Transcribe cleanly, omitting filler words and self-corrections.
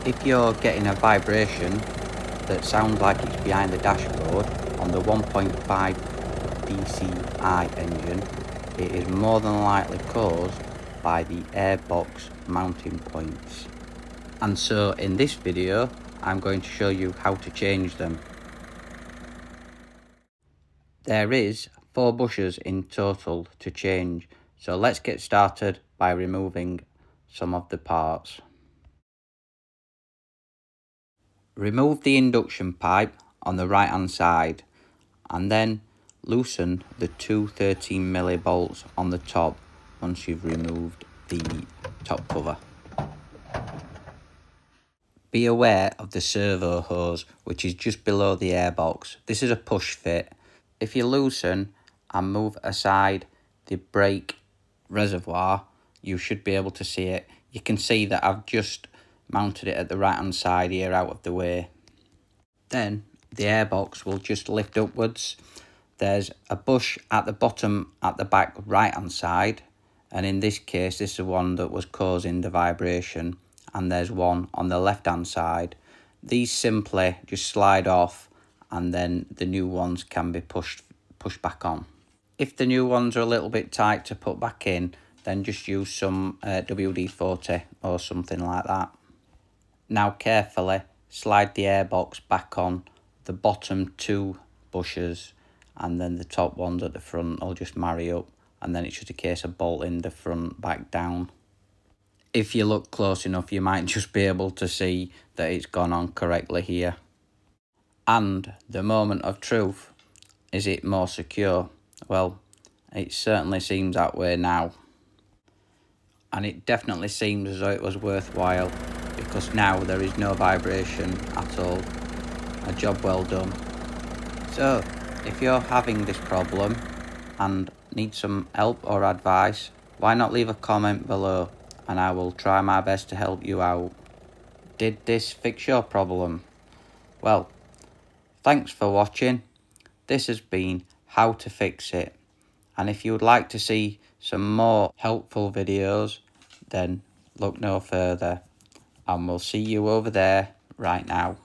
If you're getting a vibration that sounds like it's behind the dashboard on the 1.5 TDCi engine, it is more than likely caused by the Airbox mounting points. And so in this video, I'm going to show you how to change them. There is 4 bushes in total to change, so let's get started by removing some of the parts. Remove the induction pipe on the right hand side and then loosen the two 13mm bolts on the top once you've removed the top cover. Be aware of the servo hose, which is just below the airbox. This is a push fit. If you loosen and move aside the brake reservoir, you should be able to see it. You can see that I've just mounted it at the right hand side here, out of the way. Then the airbox will just lift upwards. There's a bush at the bottom at the back right hand side, and in this case this is the one that was causing the vibration, and there's one on the left hand side. These simply just slide off and then the new ones can be pushed back on. If the new ones are a little bit tight to put back in, then just use some WD-40 or something like that. Now carefully slide the airbox back on the bottom 2 bushes, and then the top ones at the front will just marry up, and then it's just a case of bolting the front back down. If you look close enough, you might just be able to see that it's gone on correctly here. And the moment of truth, is it more secure? Well, it certainly seems that way now. And it definitely seems as though it was worthwhile, because now there is no vibration at all. A job well done. So, if you're having this problem and need some help or advice, why not leave a comment below and I will try my best to help you out. Did this fix your problem? Well, thanks for watching. This has been How to Fix It. And if you would like to see some more helpful videos, then look no further. And we'll see you over there right now.